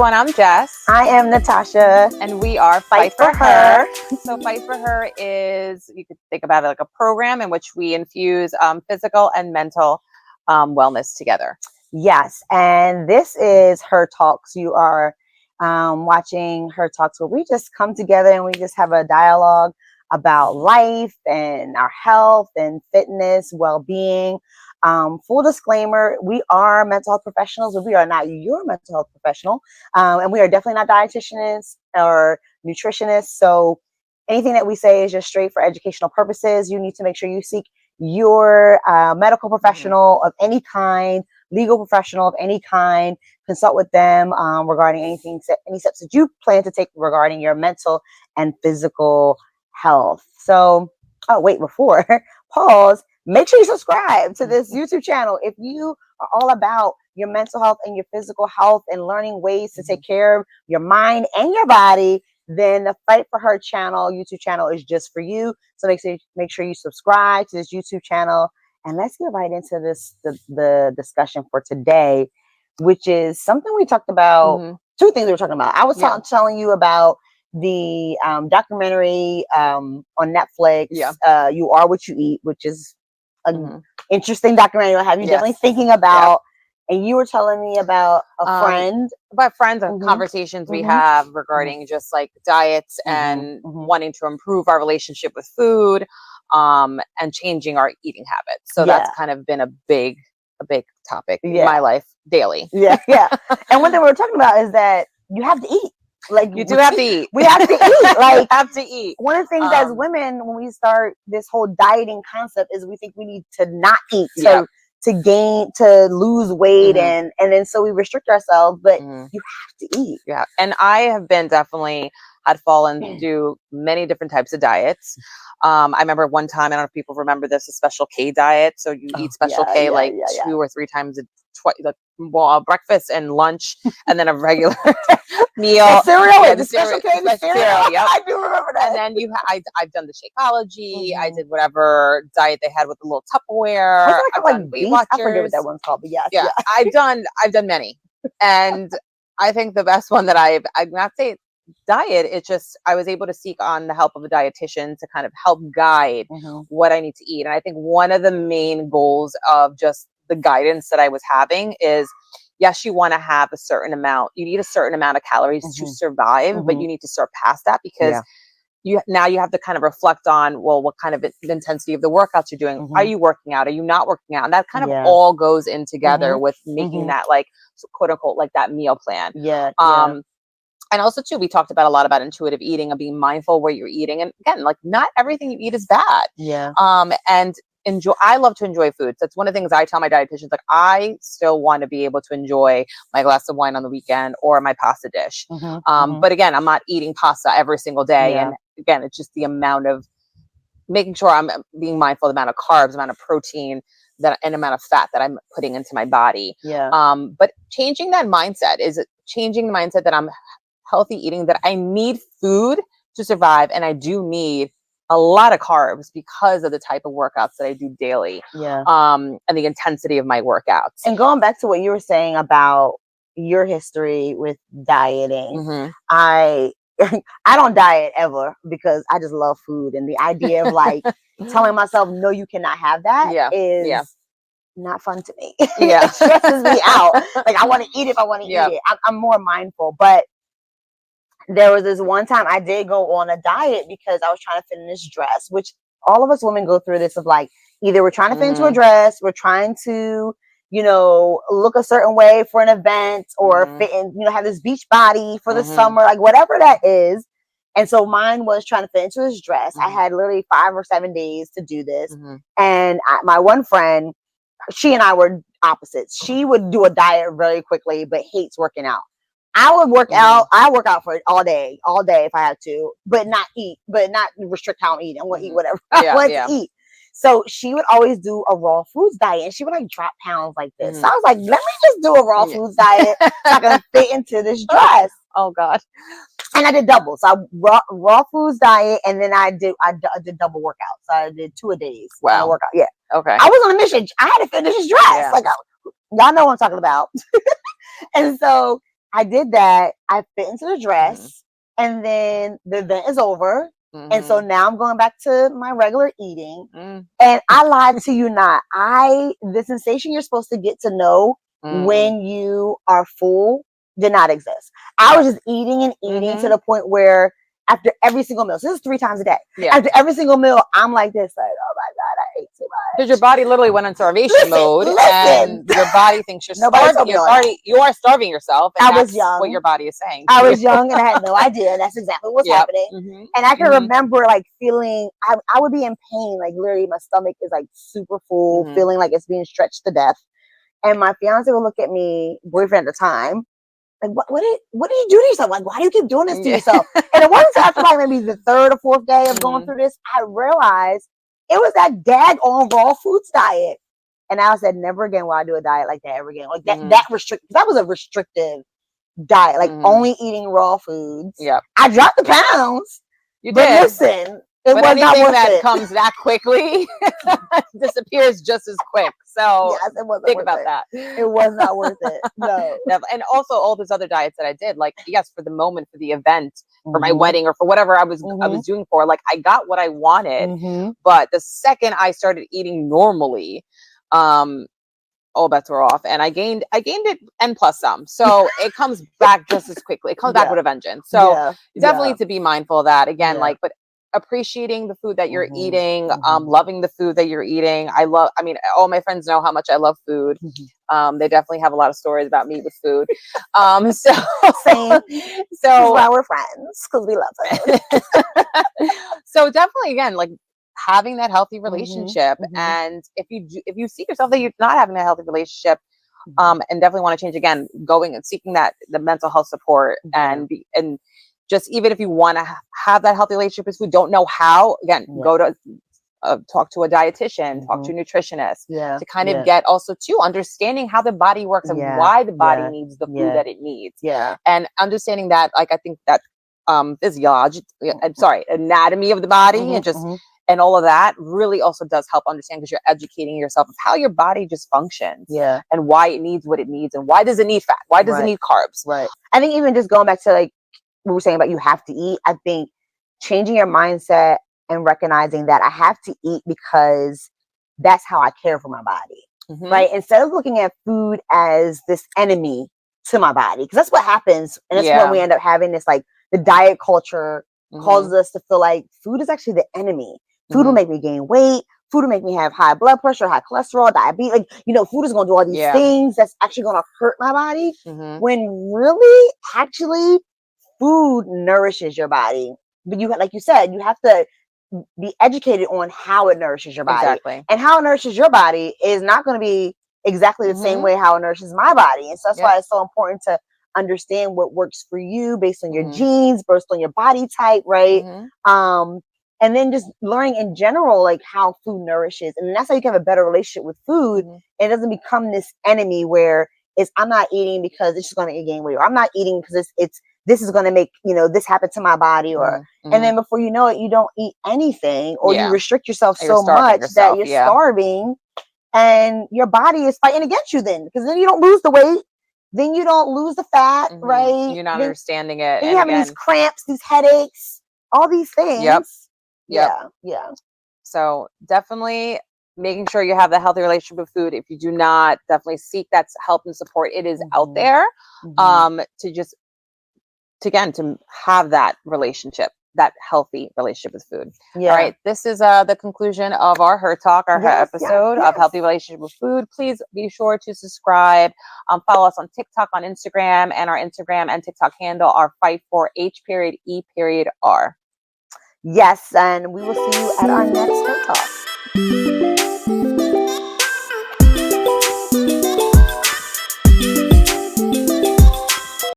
everyone, I'm Jess. I am Natasha. And we are Fight for Her. So Fight for Her is, you could think about it like a program in which we infuse physical and mental wellness together. Yes, and this is Her Talks. You are watching Her Talks, where we just come together and we just have a dialogue about life and our health and fitness, well-being. Full disclaimer, we are mental health professionals, but we are not your mental health professional. And we are definitely not dietitians or nutritionists. So anything that we say is just straight for educational purposes. You need to make sure you seek your medical professional of any kind, legal professional of any kind. Consult with them regarding any steps that you plan to take regarding your mental and physical health. So, before pause, make sure you subscribe to this YouTube channel if you are all about your mental health and your physical health and learning ways to take care of your mind and your body. Then the Fight for Her channel, YouTube channel, is just for you. So make sure you subscribe to this YouTube channel, and let's get right into the discussion for today, which is something we talked about. Two things we were talking about. I was telling you about the documentary on Netflix. You Are What You Eat, which is an interesting documentary. Have you definitely thinking about? And you were telling me about a friend. About friends and conversations we have regarding just like diets and wanting to improve our relationship with food and changing our eating habits. So that's kind of been a big topic in my life daily. And one thing we were talking about is that you have to eat. Like you do have to eat. We have to eat. Like have to eat. One of the things as women, when we start this whole dieting concept, is we think we need to not eat to lose weight, and then so we restrict ourselves. But you have to eat. Yeah, and I have been definitely had fallen through many different types of diets. I remember one time, I don't know if people remember this, a Special K diet. So you eat Special K 2 or 3 times breakfast and lunch, and then a regular meal. The cereal, the Special K, the cereal. Yep. I do remember that. And then I've done the Shakeology. I did whatever diet they had with the little Tupperware. I've done Weight Watchers. I forget what that one's called, but yeah. I've done many, and I think the best one that I'm not saying diet, it's just I was able to seek on the help of a dietitian to kind of help guide what I need to eat. And I think one of the main goals of just the guidance that I was having is, yes, you want to have a certain amount, you need a certain amount of calories to survive, but you need to surpass that because you have to kind of reflect on, well, what kind of intensity of the workouts you're doing. Are you working out? Are you not working out? And that kind of all goes in together with making that like quote unquote like that meal plan. And also too, we talked about a lot about intuitive eating and being mindful where you're eating. And again, like not everything you eat is bad. And I love to enjoy food. That's one of the things I tell my dietitians, like I still want to be able to enjoy my glass of wine on the weekend or my pasta dish. But again, I'm not eating pasta every single day. And again, it's just the amount of making sure I'm being mindful of the amount of carbs, amount of protein, and amount of fat that I'm putting into my body. But changing that mindset is changing the mindset that I'm healthy eating, that I need food to survive. And I do need a lot of carbs because of the type of workouts that I do daily. And the intensity of my workouts. And going back to what you were saying about your history with dieting, I don't diet ever because I just love food. And the idea of like telling myself, no, you cannot have that is not fun to me. It stresses me out. Like I want to eat it if I want to eat it. I'm more mindful. But there was this one time I did go on a diet because I was trying to fit in this dress, which all of us women go through this of like, either we're trying to fit into a dress, we're trying to, look a certain way for an event or fit in, have this beach body for the summer, like whatever that is. And so mine was trying to fit into this dress. I had literally 5 or 7 days to do this. And my one friend, she and I were opposites. She would do a diet very quickly, but hates working out. I would work out. I work out for it all day if I had to, but not restrict how I'm eating. I want to eat whatever I want to eat. So she would always do a raw foods diet, and she would like drop pounds like this. So I was like, let me just do a raw foods diet so I can fit into this dress. Oh God. And I did double. So I raw foods diet, and then I did double workouts. So I did 2 a days. Wow. Workout. Yeah. Okay. I was on a mission. I had to finish this dress. Like y'all know what I'm talking about. And so I did that. I fit into the dress, and then the event is over. And so now I'm going back to my regular eating. And I lied to you not. The sensation you're supposed to get to know when you are full did not exist. I was just eating and eating to the point where after every single meal, so this is 3 times a day. Yeah. After every single meal, I'm like this, like, oh my God, I ate too much. Because your body literally went in starvation mode, and your body thinks you're starving. You are starving yourself. And I was young. What your body is saying. I was young and I had no idea. That's exactly what's happening. And I can remember like feeling, I would be in pain, like literally my stomach is like super full, feeling like it's being stretched to death. And my fiance would look at me, boyfriend at the time, like, what did you do to yourself? Like, why do you keep doing this to yourself? And it wasn't after like maybe the 3rd or 4th day of going through this, I realized it was that daggone raw foods diet. And I said, never again will I do a diet like that ever again. Like that was a restrictive diet, like only eating raw foods. Yeah. I dropped the pounds. You but did. Listen, it was anything not worth that it. comes that quickly disappears just as quick. So yes, it wasn't think worth about it. that. It was not worth it. No. And also all those other diets that I did, like, yes, for the moment, for the event, for my wedding, or for whatever I was doing for, like, I got what I wanted. But the second I started eating normally, all bets were off, and I gained it and plus some. So it comes back just as quickly. It comes back with a vengeance. So definitely to be mindful of that again, like, but appreciating the food that you're eating, loving the food that you're eating. I mean, all my friends know how much I love food. They definitely have a lot of stories about me with food. So same. So why we're friends, because we love food. So definitely, again, like, having that healthy relationship. And if you see yourself that you're not having a healthy relationship, and definitely want to change, again, going and seeking the mental health support, and just even if you want to have that healthy relationship with food, don't know how, again, go to talk to a dietitian, talk to a nutritionist, to kind of get also to understanding how the body works and why the body needs the food that it needs. And understanding that, like, I think that anatomy of the body, and just and all of that really also does help understand, because you're educating yourself of how your body just functions, and why it needs what it needs, and why does it need fat, why does it need carbs. I think even just going back to like what we're saying about you have to eat, I think changing your mindset and recognizing that I have to eat because that's how I care for my body, right? Instead of looking at food as this enemy to my body, because that's what happens, and that's when we end up having this, like, the diet culture causes us to feel like food is actually the enemy. Food will make me gain weight. Food will make me have high blood pressure, high cholesterol, diabetes. Like, food is going to do all these things that's actually going to hurt my body. When really, actually, food nourishes your body. But like you said, you have to be educated on how it nourishes your body. Exactly. And how it nourishes your body is not going to be exactly the same way how it nourishes my body. And so that's why it's so important to understand what works for you based on your genes, based on your body type, right? And then just learning in general, like, how food nourishes. And that's how you can have a better relationship with food. And it doesn't become this enemy where I'm not eating because it's just going to gain weight, or I'm not eating because this is going to make, this happen to my body, or, and then before you know it, you don't eat anything, or you restrict yourself so much that you're starving, and your body is fighting against you then, because then you don't lose the weight. Then you don't lose the fat, right? You're not understanding it. And you're having these cramps, these headaches, all these things. Yeah. So definitely making sure you have the healthy relationship with food. If you do not, definitely seek that help and support. It is out there, to have that relationship, that healthy relationship with food. All right. This is the conclusion of our Her Talk, our episode of Healthy Relationship with Food. Please be sure to subscribe. Follow us on TikTok, on Instagram, and our Instagram and TikTok handle are fight4H_E_R. Yes, and we will see you at our next Her Talk.